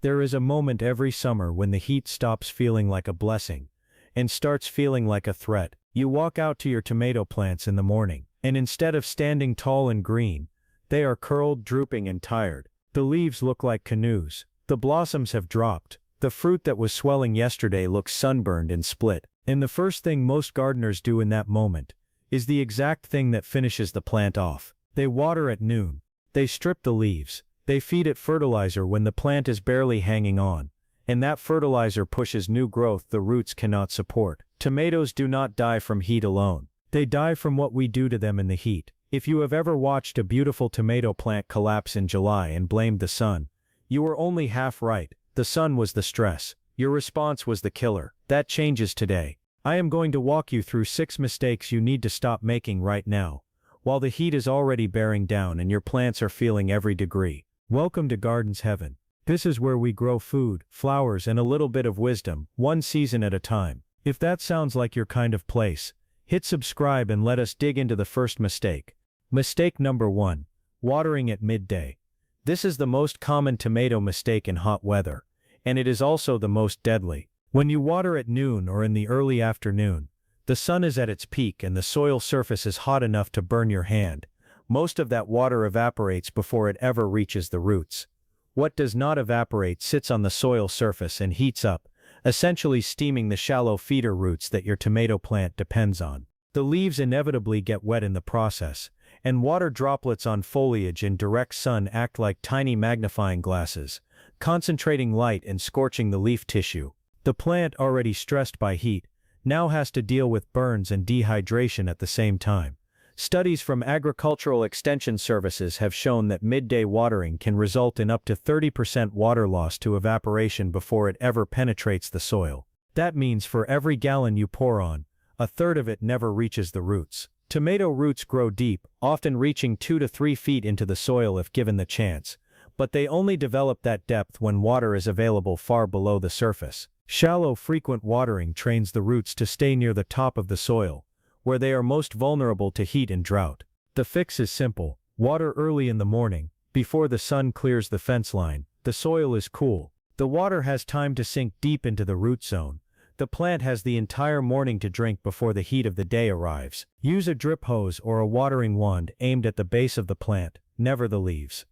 There is a moment every summer when the heat stops feeling like a blessing and starts feeling like a threat. You walk out to your tomato plants in the morning, and instead of standing tall and green, they are curled, drooping, and tired. The leaves look like canoes. The blossoms have dropped. The fruit that was swelling yesterday looks sunburned and split. And the first thing most gardeners do in that moment is the exact thing that finishes the plant off. They water at noon. They strip the leaves. They feed it fertilizer when the plant is barely hanging on, and that fertilizer pushes new growth the roots cannot support. Tomatoes do not die from heat alone. They die from what we do to them in the heat. If you have ever watched a beautiful tomato plant collapse in July and blamed the sun, you were only half right. The sun was the stress. Your response was the killer. That changes today. I am going to walk you through 6 mistakes you need to stop making right now, while the heat is already bearing down and your plants are feeling every degree. Welcome to Garden's Heaven. This is where we grow food, flowers, and a little bit of wisdom, one season at a time. If that sounds like your kind of place, hit subscribe and let us dig into the first mistake. Mistake number 1. Watering at midday. This is the most common tomato mistake in hot weather, and it is also the most deadly. When you water at noon or in the early afternoon, the sun is at its peak and the soil surface is hot enough to burn your hand. Most of that water evaporates before it ever reaches the roots. What does not evaporate sits on the soil surface and heats up, essentially steaming the shallow feeder roots that your tomato plant depends on. The leaves inevitably get wet in the process, and water droplets on foliage in direct sun act like tiny magnifying glasses, concentrating light and scorching the leaf tissue. The plant, already stressed by heat, now has to deal with burns and dehydration at the same time. Studies from agricultural extension services have shown that midday watering can result in up to 30% water loss to evaporation before it ever penetrates the soil. That means for every gallon you pour on, a third of it never reaches the roots. Tomato roots grow deep, often reaching 2 to 3 feet into the soil if given the chance, but they only develop that depth when water is available far below the surface. Shallow, frequent watering trains the roots to stay near the top of the soil, where they are most vulnerable to heat and drought. The fix is simple. Water early in the morning, before the sun clears the fence line. The soil is cool. The water has time to sink deep into the root zone. The plant has the entire morning to drink before the heat of the day arrives. Use a drip hose or a watering wand aimed at the base of the plant, never the leaves.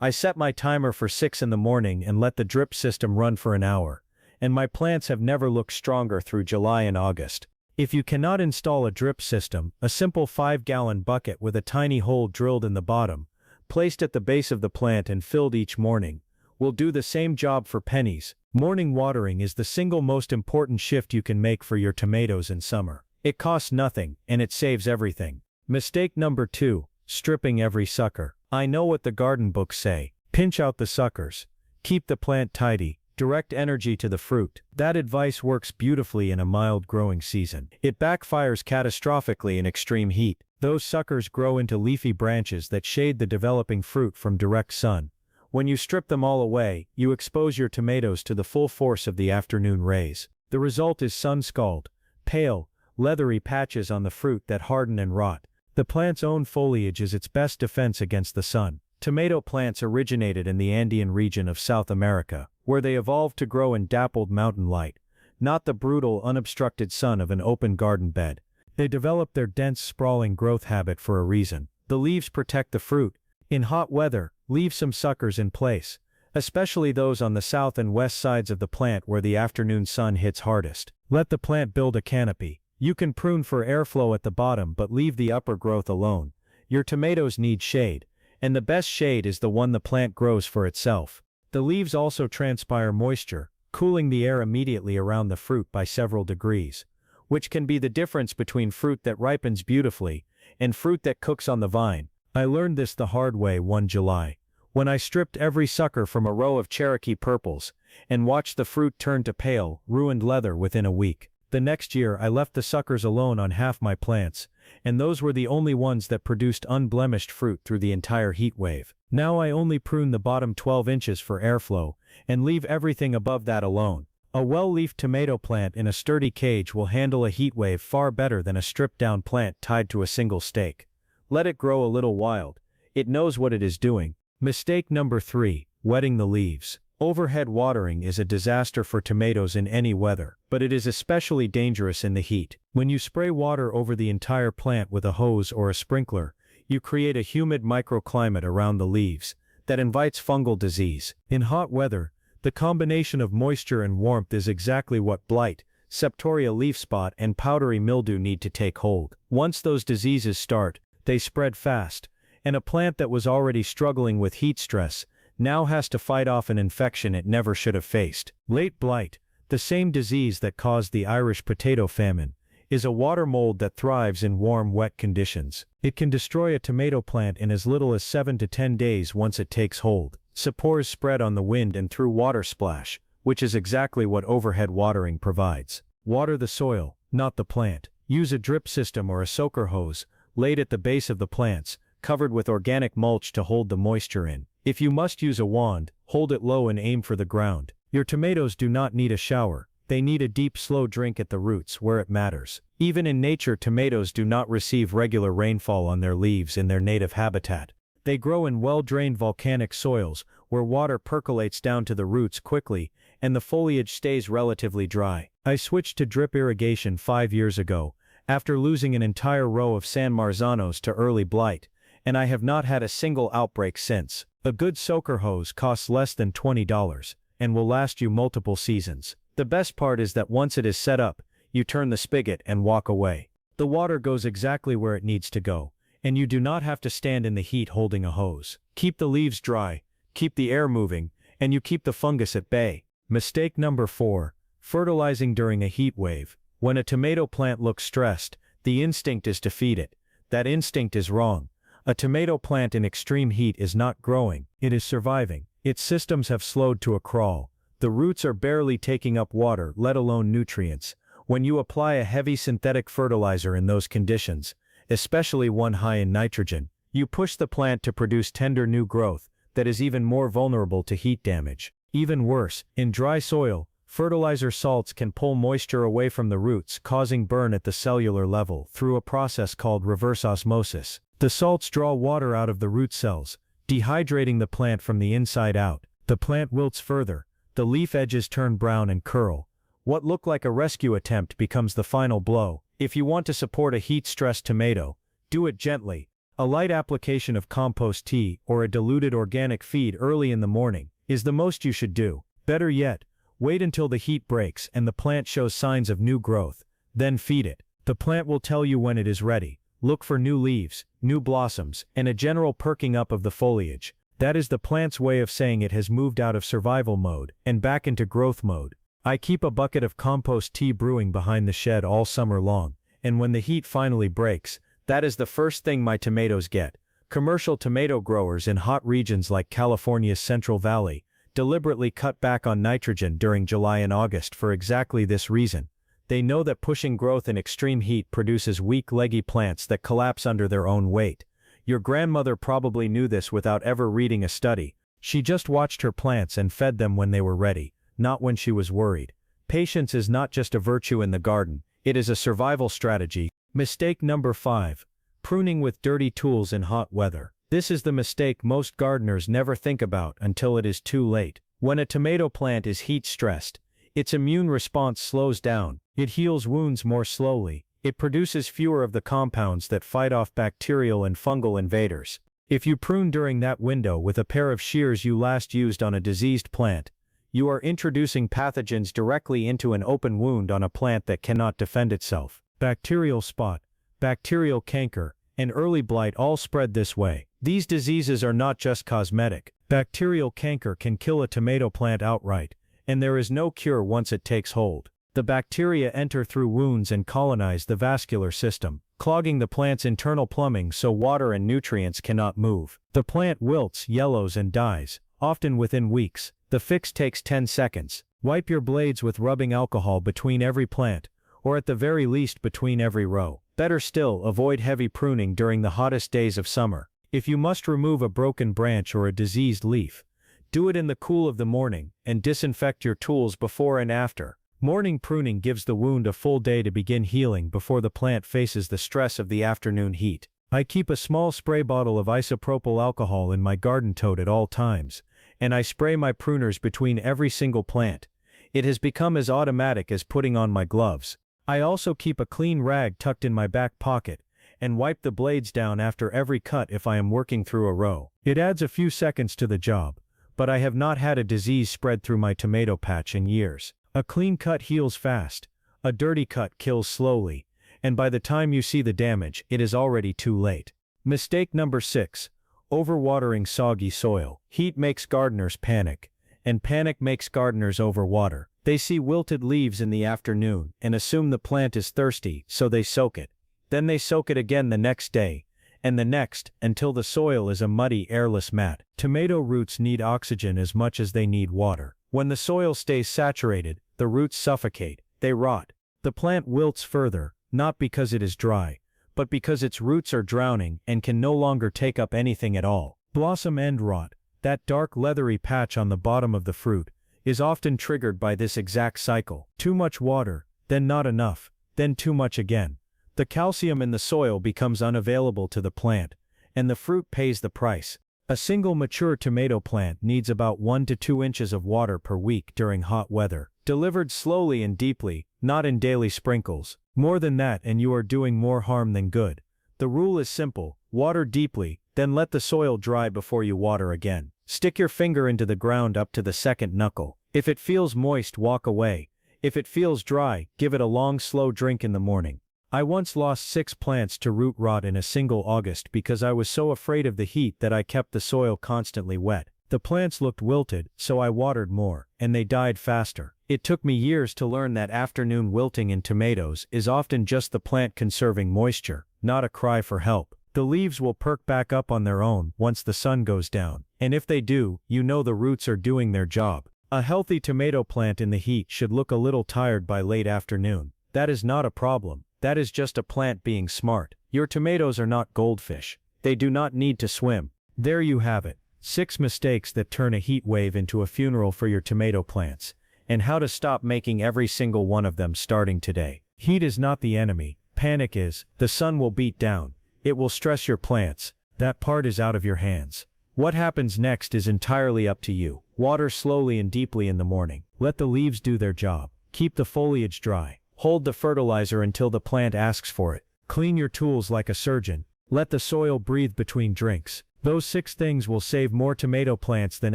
I set my timer for 6 in the morning and let the drip system run for an hour, and my plants have never looked stronger through July and August. If you cannot install a drip system, a simple 5-gallon bucket with a tiny hole drilled in the bottom, placed at the base of the plant and filled each morning, will do the same job for pennies. Morning watering is the single most important shift you can make for your tomatoes in summer. It costs nothing, and it saves everything. Mistake number 2, stripping every sucker. I know what the garden books say. Pinch out the suckers. Keep the plant tidy. Direct energy to the fruit. That advice works beautifully in a mild growing season. It backfires catastrophically in extreme heat. Those suckers grow into leafy branches that shade the developing fruit from direct sun. When you strip them all away, you expose your tomatoes to the full force of the afternoon rays. The result is sunscald, pale, leathery patches on the fruit that harden and rot. The plant's own foliage is its best defense against the sun. Tomato plants originated in the Andean region of South America, where they evolved to grow in dappled mountain light, not the brutal, unobstructed sun of an open garden bed. They developed their dense, sprawling growth habit for a reason. The leaves protect the fruit. In hot weather, leave some suckers in place, especially those on the south and west sides of the plant where the afternoon sun hits hardest. Let the plant build a canopy. You can prune for airflow at the bottom but leave the upper growth alone. Your tomatoes need shade, and the best shade is the one the plant grows for itself. The leaves also transpire moisture, cooling the air immediately around the fruit by several degrees, which can be the difference between fruit that ripens beautifully and fruit that cooks on the vine. I learned this the hard way one July, when I stripped every sucker from a row of Cherokee purples and watched the fruit turn to pale, ruined leather within a week. The next year I left the suckers alone on half my plants, and those were the only ones that produced unblemished fruit through the entire heat wave. Now I only prune the bottom 12 inches for airflow, and leave everything above that alone. A well-leafed tomato plant in a sturdy cage will handle a heat wave far better than a stripped-down plant tied to a single stake. Let it grow a little wild. It knows what it is doing. Mistake number 3, wetting the leaves. Overhead watering is a disaster for tomatoes in any weather, but it is especially dangerous in the heat. When you spray water over the entire plant with a hose or a sprinkler, you create a humid microclimate around the leaves that invites fungal disease. In hot weather, the combination of moisture and warmth is exactly what blight, septoria leaf spot, and powdery mildew need to take hold. Once those diseases start, they spread fast, and a plant that was already struggling with heat stress now has to fight off an infection it never should have faced. Late blight, the same disease that caused the Irish potato famine, is a water mold that thrives in warm, wet conditions. It can destroy a tomato plant in as little as 7 to 10 days once it takes hold. Spores spread on the wind and through water splash, which is exactly what overhead watering provides. Water the soil, not the plant. Use a drip system or a soaker hose, laid at the base of the plants, covered with organic mulch to hold the moisture in. If you must use a wand, hold it low and aim for the ground. Your tomatoes do not need a shower, they need a deep slow drink at the roots where it matters. Even in nature, tomatoes do not receive regular rainfall on their leaves in their native habitat. They grow in well-drained volcanic soils, where water percolates down to the roots quickly, and the foliage stays relatively dry. I switched to drip irrigation 5 years ago, after losing an entire row of San Marzanos to early blight, and I have not had a single outbreak since. A good soaker hose costs less than $20, and will last you multiple seasons. The best part is that once it is set up, you turn the spigot and walk away. The water goes exactly where it needs to go, and you do not have to stand in the heat holding a hose. Keep the leaves dry, keep the air moving, and you keep the fungus at bay. Mistake number 4, fertilizing during a heat wave. When a tomato plant looks stressed, the instinct is to feed it. That instinct is wrong. A tomato plant in extreme heat is not growing, it is surviving. Its systems have slowed to a crawl. The roots are barely taking up water, let alone nutrients. When you apply a heavy synthetic fertilizer in those conditions, especially one high in nitrogen, you push the plant to produce tender new growth that is even more vulnerable to heat damage. Even worse, in dry soil, fertilizer salts can pull moisture away from the roots, causing burn at the cellular level through a process called reverse osmosis. The salts draw water out of the root cells, dehydrating the plant from the inside out. The plant wilts further, the leaf edges turn brown and curl. What looked like a rescue attempt becomes the final blow. If you want to support a heat-stressed tomato, do it gently. A light application of compost tea or a diluted organic feed early in the morning is the most you should do. Better yet, wait until the heat breaks and the plant shows signs of new growth, then feed it. The plant will tell you when it is ready. Look for new leaves, new blossoms, and a general perking up of the foliage. That is the plant's way of saying it has moved out of survival mode and back into growth mode. I keep a bucket of compost tea brewing behind the shed all summer long, and when the heat finally breaks, that is the first thing my tomatoes get. Commercial tomato growers in hot regions like California's Central Valley deliberately cut back on nitrogen during July and August for exactly this reason. They know that pushing growth in extreme heat produces weak, leggy plants that collapse under their own weight. Your grandmother probably knew this without ever reading a study. She just watched her plants and fed them when they were ready, not when she was worried. Patience is not just a virtue in the garden, it is a survival strategy. Mistake number 5. Pruning with dirty tools in hot weather. This is the mistake most gardeners never think about until it is too late. When a tomato plant is heat-stressed, its immune response slows down. It heals wounds more slowly. It produces fewer of the compounds that fight off bacterial and fungal invaders. If you prune during that window with a pair of shears you last used on a diseased plant, you are introducing pathogens directly into an open wound on a plant that cannot defend itself. Bacterial spot, bacterial canker, and early blight all spread this way. These diseases are not just cosmetic. Bacterial canker can kill a tomato plant outright, and there is no cure once it takes hold. The bacteria enter through wounds and colonize the vascular system, clogging the plant's internal plumbing so water and nutrients cannot move. The plant wilts, yellows, and dies, often within weeks. The fix takes 10 seconds. Wipe your blades with rubbing alcohol between every plant, or at the very least between every row. Better still, avoid heavy pruning during the hottest days of summer. If you must remove a broken branch or a diseased leaf, do it in the cool of the morning, and disinfect your tools before and after. Morning pruning gives the wound a full day to begin healing before the plant faces the stress of the afternoon heat. I keep a small spray bottle of isopropyl alcohol in my garden tote at all times, and I spray my pruners between every single plant. It has become as automatic as putting on my gloves. I also keep a clean rag tucked in my back pocket, and wipe the blades down after every cut if I am working through a row. It adds a few seconds to the job, but I have not had a disease spread through my tomato patch in years. A clean cut heals fast, a dirty cut kills slowly, and by the time you see the damage, it is already too late. Mistake number 6. Overwatering soggy soil. Heat makes gardeners panic, and panic makes gardeners overwater. They see wilted leaves in the afternoon and assume the plant is thirsty, so they soak it. Then they soak it again the next day, and the next, until the soil is a muddy, airless mat. Tomato roots need oxygen as much as they need water. When the soil stays saturated, the roots suffocate, they rot. The plant wilts further, not because it is dry, but because its roots are drowning and can no longer take up anything at all. Blossom end rot, that dark leathery patch on the bottom of the fruit, is often triggered by this exact cycle. Too much water, then not enough, then too much again. The calcium in the soil becomes unavailable to the plant, and the fruit pays the price. A single mature tomato plant needs about 1 to 2 inches of water per week during hot weather, delivered slowly and deeply, not in daily sprinkles. More than that and you are doing more harm than good. The rule is simple: water deeply, then let the soil dry before you water again. Stick your finger into the ground up to the second knuckle. If it feels moist, walk away. If it feels dry, give it a long, slow drink in the morning. I once lost 6 plants to root rot in a single August because I was so afraid of the heat that I kept the soil constantly wet. The plants looked wilted, so I watered more, and they died faster. It took me years to learn that afternoon wilting in tomatoes is often just the plant conserving moisture, not a cry for help. The leaves will perk back up on their own once the sun goes down, and if they do, you know the roots are doing their job. A healthy tomato plant in the heat should look a little tired by late afternoon. That is not a problem. That is just a plant being smart. Your tomatoes are not goldfish. They do not need to swim. There you have it. 6 mistakes that turn a heat wave into a funeral for your tomato plants, and how to stop making every single one of them starting today. Heat is not the enemy. Panic is. The sun will beat down. It will stress your plants. That part is out of your hands. What happens next is entirely up to you. Water slowly and deeply in the morning. Let the leaves do their job. Keep the foliage dry. Hold the fertilizer until the plant asks for it. Clean your tools like a surgeon. Let the soil breathe between drinks. Those 6 things will save more tomato plants than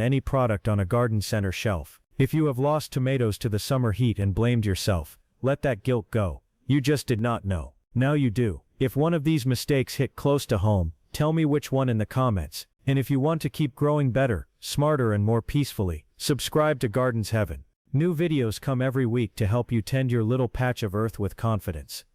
any product on a garden center shelf. If you have lost tomatoes to the summer heat and blamed yourself, let that guilt go. You just did not know. Now you do. If one of these mistakes hit close to home, tell me which one in the comments. And if you want to keep growing better, smarter and more peacefully, subscribe to Gardens Heaven. New videos come every week to help you tend your little patch of earth with confidence.